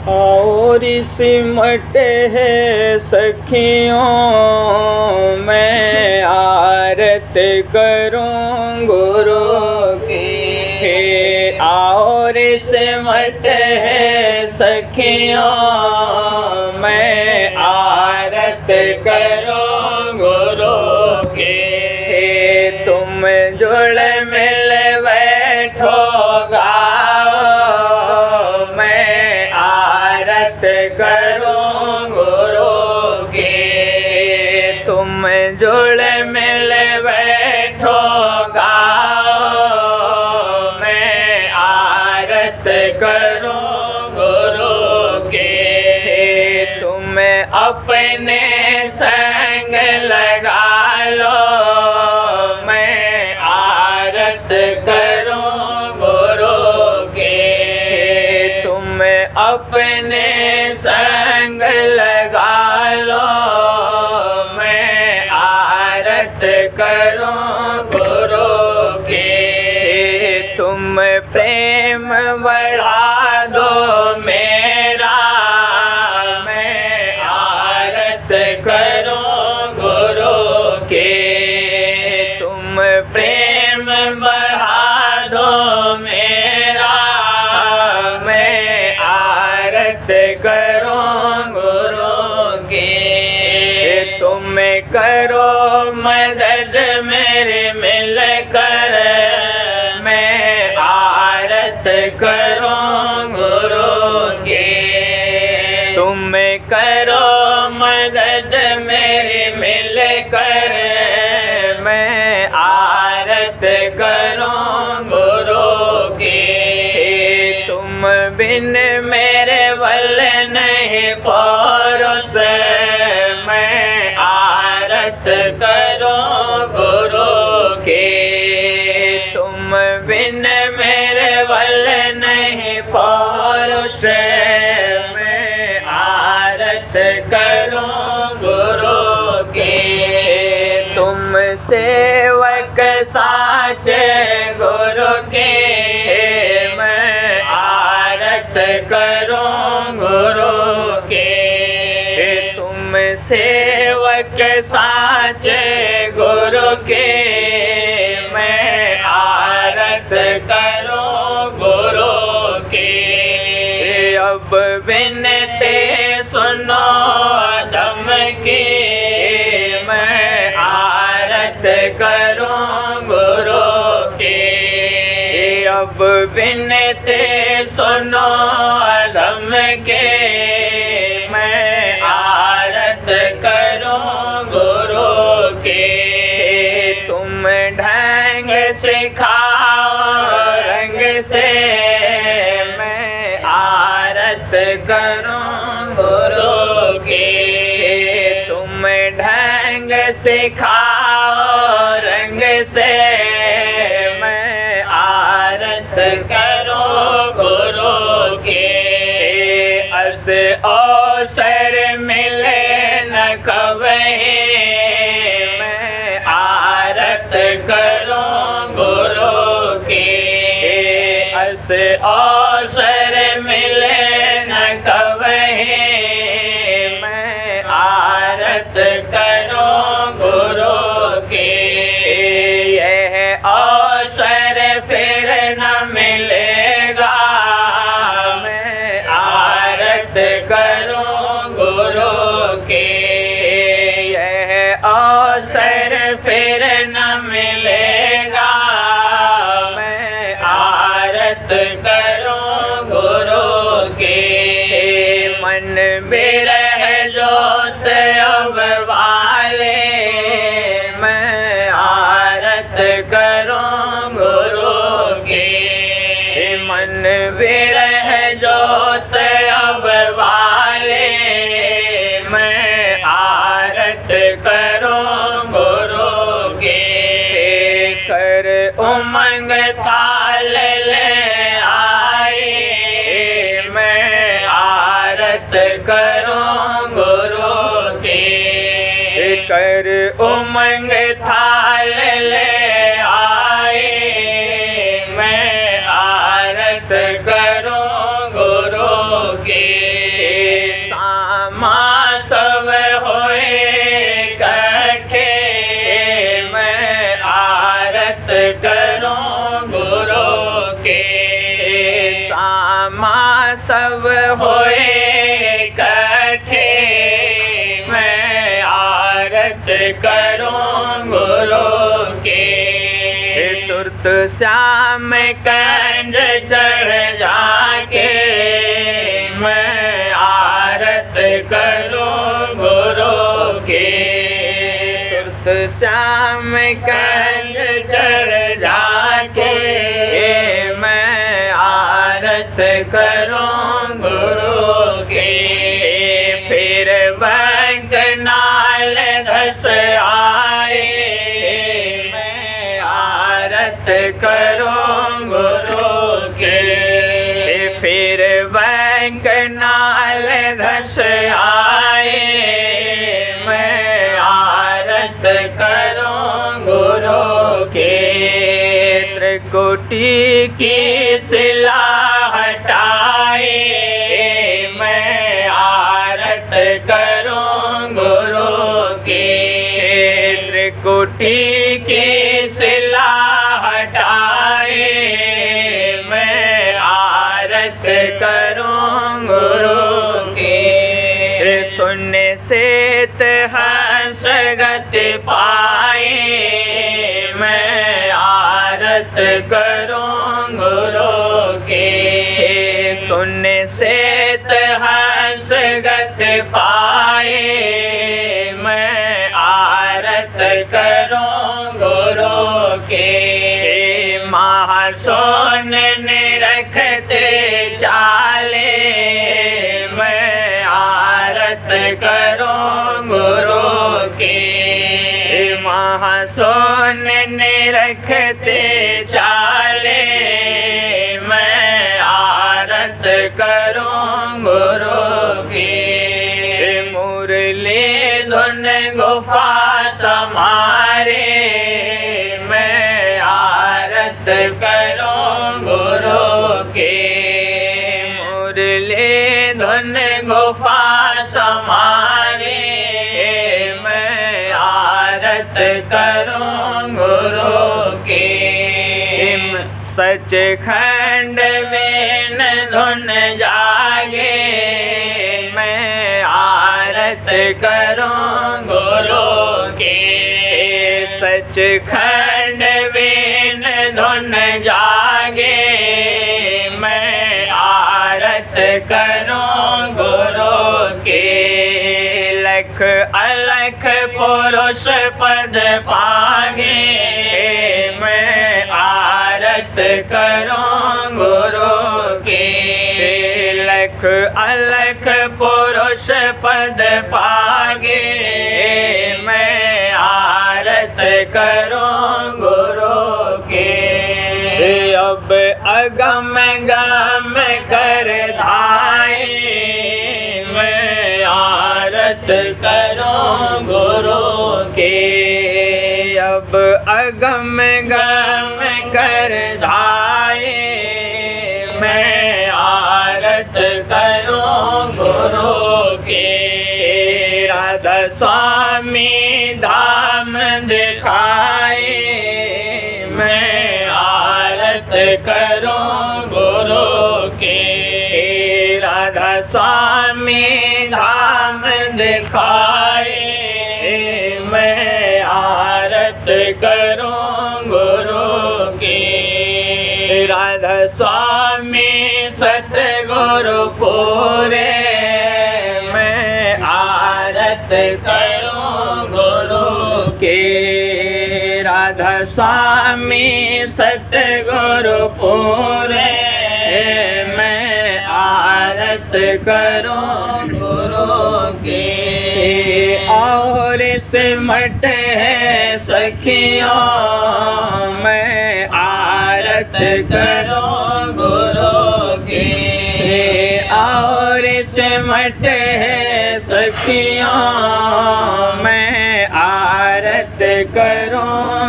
और सिमटे है सखियों मैं आरत करूं गुरु की। और सिमटे है सखियों मैं आरत करूं गुरु की। तुम जुड़ मिल बैठो गाओ मैं आरत करूं गुरु की। तुम जुड़ मिल बैठो गाओ मैं आरत करूं गुरु की। तुम अपने संग लगा लो मैं आरत करूं गुरु की। तुम अपने संग लगा लो मैं आरत करूं गुरु की। तुम प्रेम बढ़ा दो मेरा मैं आरत करूं गुरु की। तुम प्रेम बढ़ा दो मेरा मैं आरत करूं गुरु की। तुम करो मदद मेरे मिलकर मैं आरत करूं गुरु की। तुम करो मदद मेरी मिलकर मैं आरत करूं गुरु की। तुम बिन मेरे बल नहीं परोस मैं आरत करूं गुरु की। तुम बिन मेरे बल नहीं परोस मैं आरत करूं गुरु की। तुम सेवक साचे गुरु के मैं आरत करूं गुरु के। तुम सेवक साचे गुरु के मैं आरत करूं गुरु के। अब बिनते सुनो दम की मैं आरत करूं गुरु की। अब बिनते सुनो दम के मैं आरत करूं गुरु की। तुम ढंग सिखाओ रंग से मैं आरत करूं गुरु की। तुम ढंग सिखाओ रंग से मैं आरत करूं गुरु की। अस अवसर मिले न कभी मैं आरत करूं गुरु की। अस अवसर मिले न कभी मैं आरत करूं गुरु की। यह अवसर फिर न मिलेगा मैं आरत करूं गुरु की। यह अवसर फिर न मिलेगा मैं आरत करूं गुरु की। मन बिरह जोत अब वाले मैं आरत करूं गुरु की। मन बिरह जोत अब वाले मैं आरत करूं गुरु की। कर उमंग थाल ले आए मैं आरत करूं गुरु की। कर उमंग थाल ले आए मैं आरत करूं गुरु की। उलमा सब होए इकट्ठे, मैं आरत करूं गुरु के। सुरत श्याम कंज चढ़ जाके, मैं आरत करूं गुरु के। सुरत श्याम कंज चढ़ जाके, मैं आरत करूं गुरु के। फिर नाल धस आए, मैं आरत करूं गुरु के। फिर नाल धस आए, मैं आरत करूं गुरु के। त्रिकुटी की शिला हटाए, मैं आरत करूं गुरु के। त्रिकुटी की शिला हटाए, मैं आरत करूं गुरु के। सुनने से हंस गति पाए, मैं आरत करूं गुरु के। सुनने से हंस गति पाए, मैं आरत करूं गुरु के। महासोन निरखते चाले, मैं आरत करूं गुरु के। महासोन निरखते चाले, मैं आरत करूं गुरु के। मुरली धुन गुफा समारे, मैं आरत करूं गुरु के। मुरली धुन गुफा समारे, मैं आरत करूं गुरु के। सचखंड में धुन जागे, मैं आरत करूं गुरु के। सचखंड में धुन जागे, मैं आरत करूं गुरु के। लख अलख पुरुष पद पागे, मैं आरत करूं गुरु के। लख अलख पुरुष पद पागे, मैं आरत करूं गुरु के। अब अगम गम कर धाए, मैं आरत करूं गुरु के। अब अगम गम कर धाए, मैं आरत करूं गुरु के। राधा स्वामी धाम दिखाए, मैं आरत करूं गुरु के। राधा स्वामी धाम दिखाए, मैं आरत करूं गुरु के। राधा स्वामी सतगुरु पूरे, मैं आरत करूं गुरु के। राधा स्वामी सतगुरु पूरे, मैं आरत करूं गुरु के। और सिमट है सखियों, मैं आरत करूं गुरु के। और सिमट है सखियों, मैं आरत करूं